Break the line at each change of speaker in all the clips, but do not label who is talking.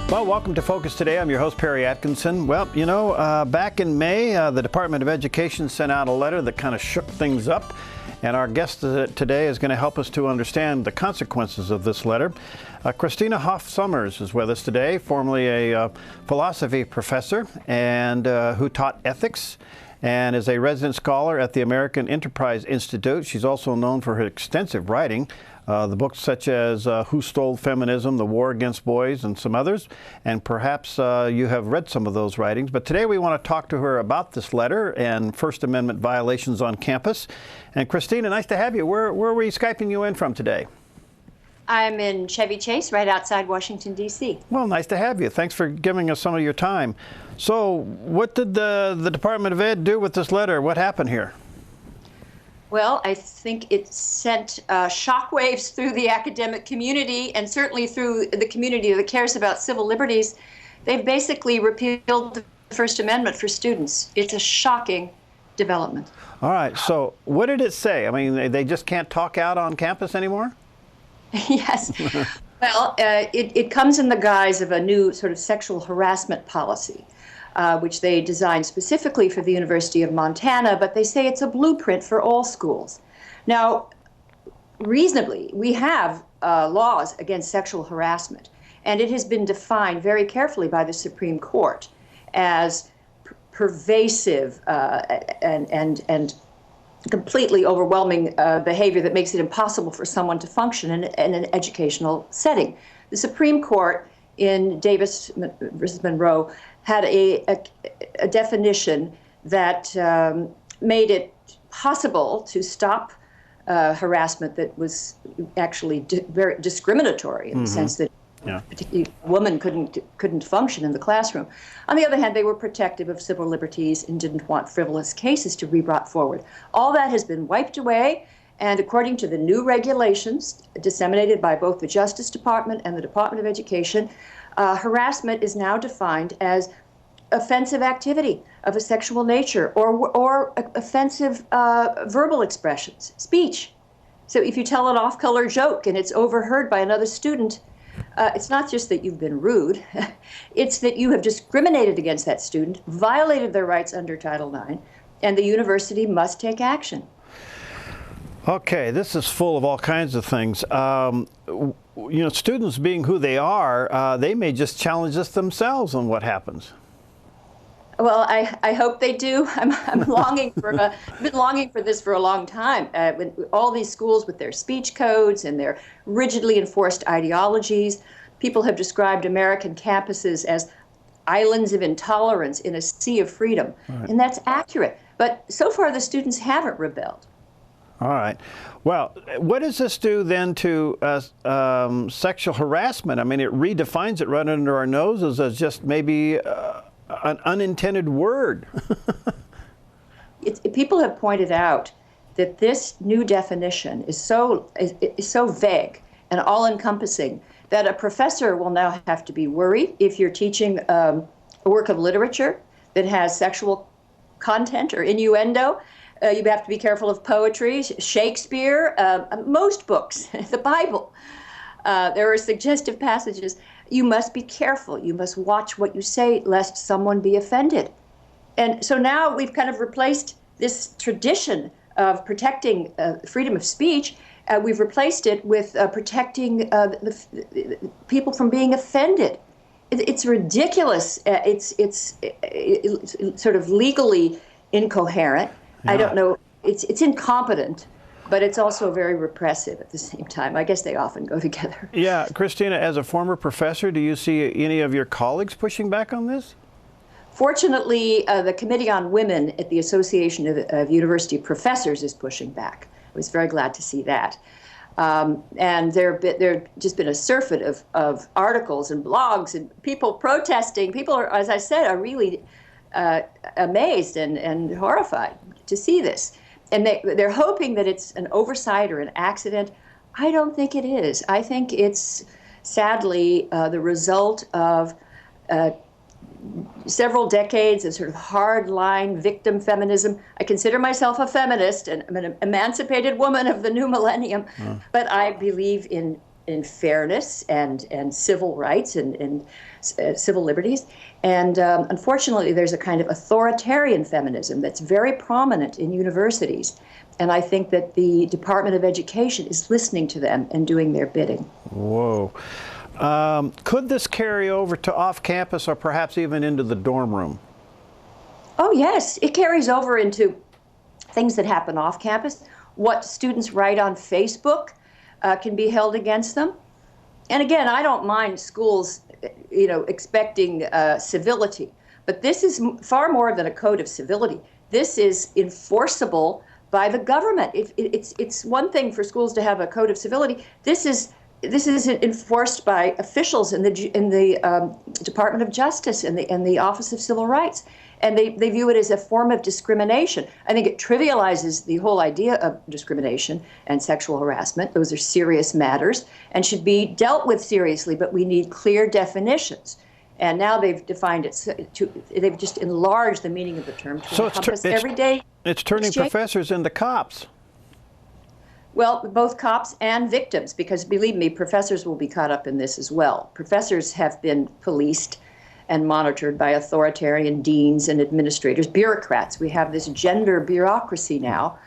Well, welcome to Focus Today. I'm your host, Perry Atkinson. Well, you know, back in May, the Department of Education sent out a letter that kind of shook things up. And our guest today is going to help us to understand the consequences of this letter. Christina Hoff Sommers is with us today, formerly a philosophy professor and who taught ethics and is a resident scholar at the American Enterprise Institute. She's also known for her extensive writing. The books such as Who Stole Feminism, The War Against Boys, and some others. And perhaps you have read some of those writings. But today we want to talk to her about this letter and First Amendment violations on campus. And Christina, nice to have you. Where are we Skyping you in from today?
I'm in Chevy Chase, right outside Washington, D.C.
Well, nice to have you. Thanks for giving us some of your time. So what did the Department of Ed do with this letter? What happened here?
Well, I think it sent shockwaves through the academic community and certainly through the community that cares about civil liberties. They've basically repealed the First Amendment for students. It's a shocking development.
All right. So what did it say? I mean, they just can't talk out on campus anymore?
Yes. Well, it comes in the guise of a new sort of sexual harassment policy. Which they designed specifically for the University of Montana, but they say it's a blueprint for all schools. Now, reasonably, we have laws against sexual harassment, and it has been defined very carefully by the Supreme Court as pervasive and completely overwhelming behavior that makes it impossible for someone to function in an educational setting. The Supreme Court in Davis versus Monroe had a definition that made it possible to stop harassment that was actually very discriminatory in the sense that a particular woman couldn't function in the classroom. On the other hand, they were protective of civil liberties and didn't want frivolous cases to be brought forward. All that has been wiped away, and according to the new regulations disseminated by both the Justice Department and the Department of Education, harassment is now defined as offensive activity of a sexual nature or offensive verbal expressions, speech. So if you tell an off-color joke and it's overheard by another student, it's not just that you've been rude, it's that you have discriminated against that student, violated their rights under Title IX, and the university must take action.
Okay, this is full of all kinds of things. You know, students being who they are, they may just challenge this themselves on what happens.
Well, I hope they do. I'm longing for been longing for this for a long time. When all these schools with their speech codes and their rigidly enforced ideologies, people have described American campuses as islands of intolerance in a sea of freedom, and that's accurate. But so far, the students haven't rebelled.
All right. Well, what does this do then to sexual harassment? I mean, it redefines it right under our noses as just maybe an unintended word.
People have pointed out that this new definition is so vague and all-encompassing that a professor will now have to be worried if you're teaching a work of literature that has sexual content or innuendo. You have to be careful of poetry, Shakespeare, most books, the Bible. There are suggestive passages. You must be careful. You must watch what you say lest someone be offended. And so now we've kind of replaced this tradition of protecting freedom of speech. We've replaced it with protecting the people from being offended. It's ridiculous. It's sort of legally incoherent. Yeah. I don't know. It's incompetent, but it's also very repressive at the same time. I guess they often go together.
Yeah, Christina, as a former professor, do you see any of your colleagues pushing back on this?
Fortunately, the Committee on Women at the Association of University Professors is pushing back. I was very glad to see that. And there just been a surfeit of articles and blogs and people protesting. People are, as I said, are really amazed and horrified to see this. And they're hoping that it's an oversight or an accident. I don't think it is. I think it's sadly the result of several decades of sort of hard-line victim feminism. I consider myself a feminist and I'm an emancipated woman of the new millennium, but I believe in in fairness and civil rights and civil liberties. And unfortunately, there's a kind of authoritarian feminism that's very prominent in universities. And I think that the Department of Education is listening to them and doing their bidding.
Whoa. Could this carry over to off-campus or perhaps even into the dorm room?
Oh, yes. It carries over into things that happen off campus. What students write on Facebook can be held against them. And again, I don't mind schools, expecting civility, but this is far more than a code of civility. This is enforceable by the government. It's one thing for schools to have a code of civility. This is enforced by officials in the Department of Justice and the Office of Civil Rights. And they view it as a form of discrimination. I think it trivializes the whole idea of discrimination and sexual harassment. Those are serious matters and should be dealt with seriously, but we need clear definitions. And now they've defined it, they've just enlarged the meaning of the term to encompass everyday.
It's turning professors into cops.
Well, both cops and victims, because believe me, professors will be caught up in this as well. Professors have been policed and monitored by authoritarian deans and administrators, bureaucrats. We have this gender bureaucracy now,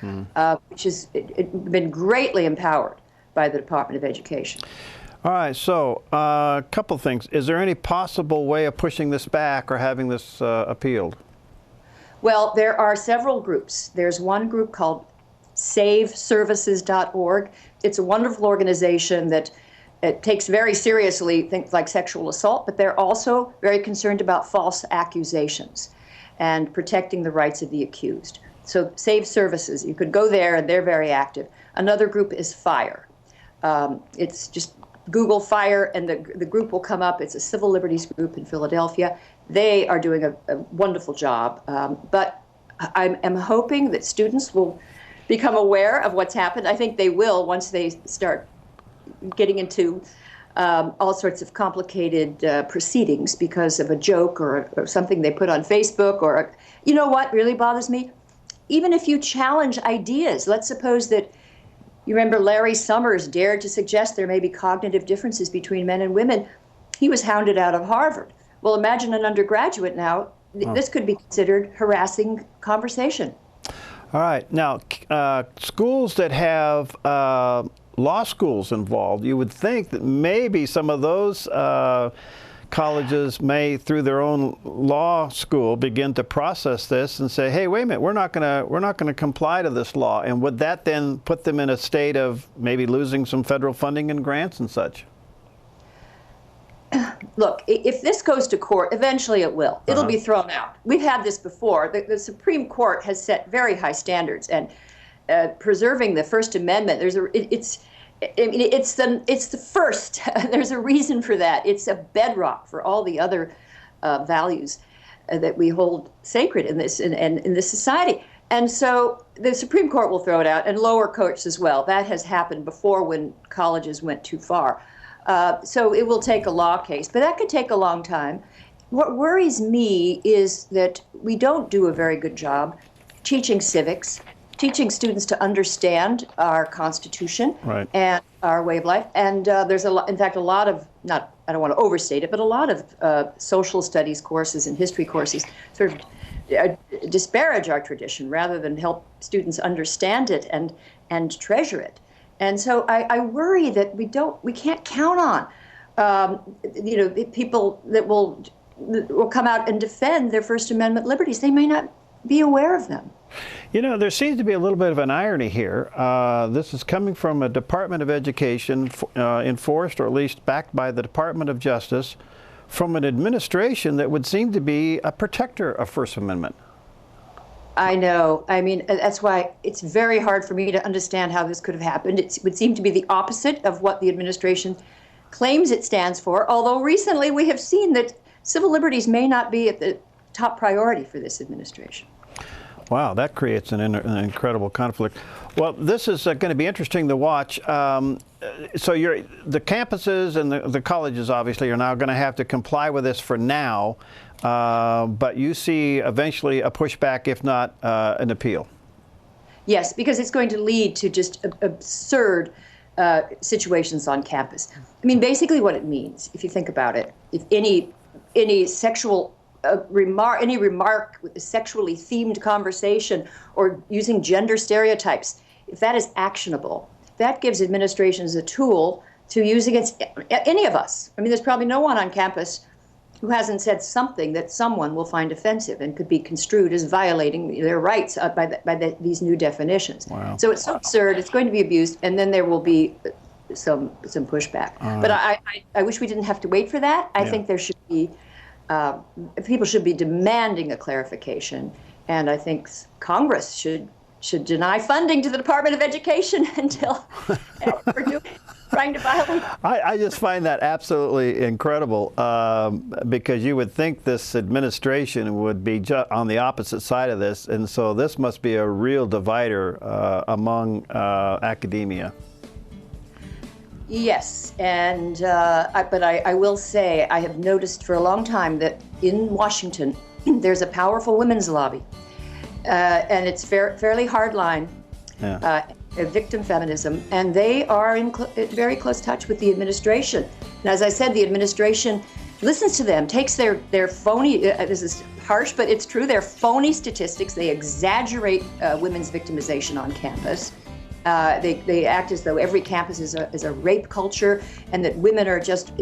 which has been greatly empowered by the Department of Education.
All right, so a couple things. Is there any possible way of pushing this back or having this appealed?
Well, there are several groups. There's one group called SaveServices.org. It's a wonderful organization that it takes very seriously things like sexual assault, but they're also very concerned about false accusations and protecting the rights of the accused. So Save Services, you could go there and they're very active. Another group is FIRE. It's just Google FIRE and the group will come up. It's a civil liberties group in Philadelphia. They are doing a wonderful job, but I'm hoping that students will become aware of what's happened. I think they will once they start getting into all sorts of complicated proceedings because of a joke or something they put on Facebook. Or, you know what really bothers me? Even if you challenge ideas, let's suppose that you remember Larry Summers dared to suggest there may be cognitive differences between men and women. He was hounded out of Harvard. Well, imagine an undergraduate now. This could be considered harassing conversation.
All right. Now, schools that have law schools involved, you would think that maybe some of those colleges may, through their own law school, begin to process this and say, "Hey, wait a minute, we're not going to comply to this law." And would that then put them in a state of maybe losing some federal funding and grants and such?
Look, if this goes to court, eventually it will. It'll be thrown out. We've had this before. The Supreme Court has set very high standards, and preserving the First Amendment. It's the first. There's a reason for that. It's a bedrock for all the other values that we hold sacred in this and in this society. And so the Supreme Court will throw it out, and lower courts as well. That has happened before when colleges went too far. So it will take a law case, but that could take a long time. What worries me is that we don't do a very good job teaching civics, teaching students to understand our Constitution and our way of life. And there's in fact, a lot of, I don't want to overstate it, but a lot of social studies courses and history courses sort of disparage our tradition rather than help students understand it and treasure it. And so I worry that we can't count on, people that will come out and defend their First Amendment liberties. They may not be aware of them.
You know, there seems to be a little bit of an irony here. This is coming from a Department of Education enforced, or at least backed by the Department of Justice, from an administration that would seem to be a protector of First Amendment.
I know. I mean, that's why it's very hard for me to understand how this could have happened. It would seem to be the opposite of what the administration claims it stands for, although recently we have seen that civil liberties may not be at the top priority for this administration.
Wow, that creates an incredible conflict. Well, this is going to be interesting to watch. So the campuses and the colleges obviously are now going to have to comply with this for now, but you see eventually a pushback, if not an appeal.
Yes, because it's going to lead to just absurd situations on campus. I mean, basically what it means, if you think about it, if any sexual any remark with a sexually themed conversation or using gender stereotypes, if that is actionable, that gives administrations a tool to use against any of us. I mean, there's probably no one on campus who hasn't said something that someone will find offensive and could be construed as violating their rights by these new definitions.
Wow.
So it's so absurd, it's going to be abused, and then there will be some pushback. But I wish we didn't have to wait for that. I think there should be, people should be demanding a clarification, and I think Congress should deny funding to the Department of Education until we're trying to violate.
I just find that absolutely incredible because you would think this administration would be on the opposite side of this, and so this must be a real divider among academia.
Yes, and but I will say I have noticed for a long time that in Washington there's a powerful women's lobby, and it's fairly hardline.
Yeah.
Victim feminism, and they are in very close touch with the administration. And as I said, the administration listens to them, takes their phony, this is harsh, but it's true, their phony statistics. They exaggerate women's victimization on campus. They act as though every campus is a rape culture and that women are just,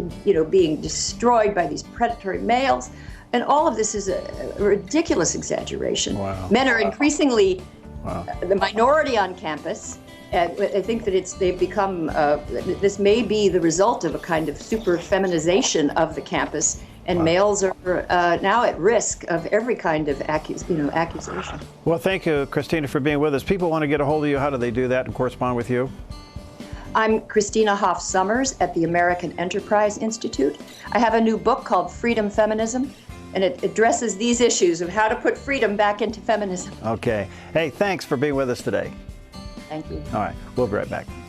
being destroyed by these predatory males. And all of this is a ridiculous exaggeration.
Wow.
Men are increasingly the minority on campus, and I think that they've become, this may be the result of a kind of super feminization of the campus, and males are now at risk of every kind of accusation.
Well, thank you, Christina, for being with us. People want to get a hold of you. How do they do that and correspond with you?
I'm Christina Hoff Sommers at the American Enterprise Institute. I have a new book called Freedom Feminism, and it addresses these issues of how to put freedom back into feminism.
Okay. Hey, thanks for being with us today.
Thank you.
All right. We'll be right back.